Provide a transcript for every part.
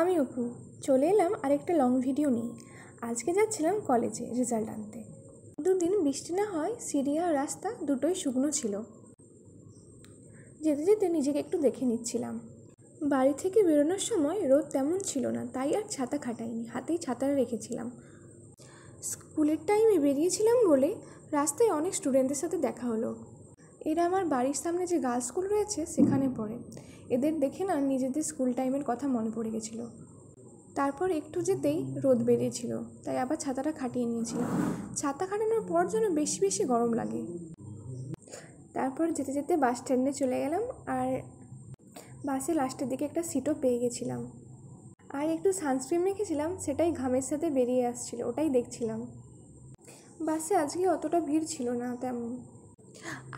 আমি অপু চলে এলাম আরেকটা লং ভিডিও নিয়ে। আজকে যাচ্ছিলাম কলেজে রেজাল্ট আনতে। দুদিন বৃষ্টি না হয় সিঁড়ি আর রাস্তা দুটোই শুকনো ছিল। যেতে যেতে নিজেকে একটু দেখে নিচ্ছিলাম। বাড়ি থেকে বেরোনোর সময় রোদ তেমন ছিল না, তাই আর ছাতা খাটাইনি, হাতেই ছাতাটা রেখেছিলাম। স্কুলের টাইমে বেরিয়েছিলাম বলে রাস্তায় অনেক স্টুডেন্টদের সাথে দেখা হলো। এরা আমার বাড়ির সামনে যে গার্লস স্কুল রয়েছে সেখানে পড়ে। এদের দেখে না নিজেদের স্কুল টাইমের কথা মনে পড়ে গেছিলো। তারপর একটু যেতেই রোদ বেরিয়েছিল, তাই আবার ছাতাটা খাটিয়ে নিয়েছিলাম। ছাতা খাটানোর পর যেন বেশি বেশি গরম লাগে। তারপর যেতে যেতে বাস স্ট্যান্ডে চলে গেলাম, আর বাসে লাস্টের দিকে একটা সিটও পেয়ে গেছিলাম। আর একটু সানস্ক্রিন রেখেছিলাম, সেটাই ঘামের সাথে বেরিয়ে আসছিল, ওটাই দেখছিলাম। বাসে আজকে অতটা ভিড় ছিল না তেমন।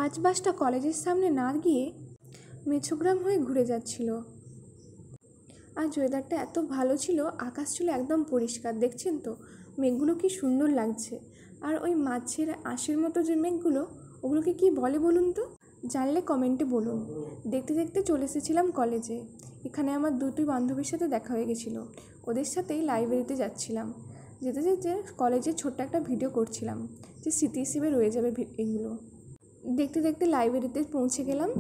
আজ বাসটা কলেজের সামনে না গিয়ে মেছোগ্রাম হয়ে ঘুরে যাচ্ছিল। আজ ওয়েদারটা এত ভালো ছিল, আকাশ ছিল একদম পরিষ্কার, দেখছেন তো মেঘগুলো কি সুন্দর লাগছে। আর ওই মাছের আঁশের মতো যে মেঘগুলো, ওগুলোকে কি বলে বলুন তো, জানলে কমেন্টে বলুন। দেখতে দেখতে চলে এসেছিলাম কলেজে। এখানে আমার দুটি বান্ধবীর সাথে দেখা হয়ে গেছিলো, ওদের সাথেই লাইব্রেরিতে যাচ্ছিলাম। যেতে যেতে কলেজে ছোট্ট একটা ভিডিও করছিলাম, যে স্মৃতি হিসেবে রয়ে যাবে এগুলো। দেখতে দেখতে লাইব্রেরিতে পৌঁছে গেলাম।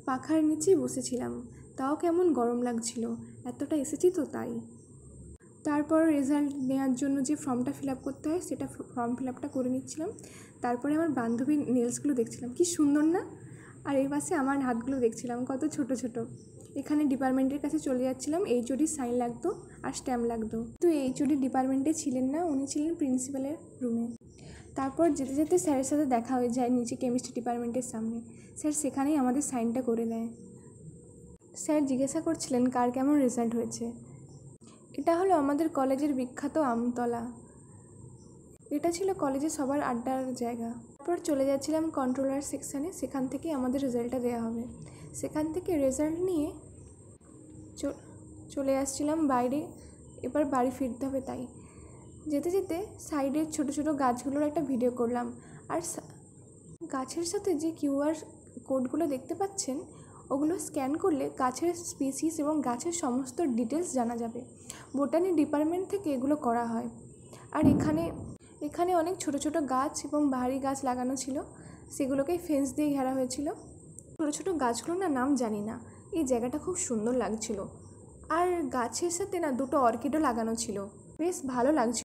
পাখার নিচেই বসেছিলাম, তাও কেমন গরম লাগছিল, এতটা এসেছি তো তাই। তারপর রেজাল্ট নেওয়ার জন্য যে ফর্মটা ফিল আপ করতে হয়, সেটা ফর্ম ফিল আপটা করে নিচ্ছিলাম। তারপরে আমার বান্ধবীর নেলসগুলো দেখছিলাম, কি সুন্দর না। আর এই পাশে আমার হাতগুলো দেখছিলাম, কত ছোট ছোট। এখানে ডিপার্টমেন্টের কাছে চলে যাচ্ছিলাম, এইচওডির সাইন লাগতো আর স্ট্যাম্প লাগতো। তো এইচওডি ডিপার্টমেন্টে ছিলেন না, উনি ছিলেন প্রিন্সিপালের রুমে। তারপর যেতে যেতে স্যারের সাথে দেখা হয়ে যায় নিচে কেমিস্ট্রি ডিপার্টমেন্টের সামনে। স্যার সেখানেই আমাদের সাইনটা করে দেয়। স্যার জিজ্ঞাসা করছিলেন কার কেমন রেজাল্ট হয়েছে। এটা হলো আমাদের কলেজের বিখ্যাত আমতলা। এটা ছিল কলেজে সবার আড্ডার জায়গা। তারপর চলে যাচ্ছিলাম কন্ট্রোলার সেকশানে, সেখান থেকে আমাদের রেজাল্টটা দেওয়া হবে। সেখান থেকে রেজাল্ট নিয়ে চলে আসছিলাম বাইরে, এবার বাড়ি ফিরতে হবে তাই। যেতে যেতে সাইডের ছোট ছোট গাছগুলোর একটা ভিডিও করলাম। আর গাছের সাথে যে কিউআর কোডগুলো দেখতে পাচ্ছেন, ওগুলো স্ক্যান করলে গাছের স্পিসিস এবং গাছের সমস্ত ডিটেলস জানা যাবে। বোটানি ডিপার্টমেন্ট থেকে এগুলো করা হয়। আর এখানে অনেক ছোট ছোট গাছ এবং ভারী গাছ লাগানো ছিল, সেগুলোকে ফেন্স দিয়ে ঘেরা হয়েছিল। ছোটো ছোটো গাছগুলো না নাম জানি না। এই জায়গাটা খুব সুন্দর লাগছিল। আর গাছের সাথে না দুটো অর্কিডও লাগানো ছিল, বেশ ভালো লাগছিল।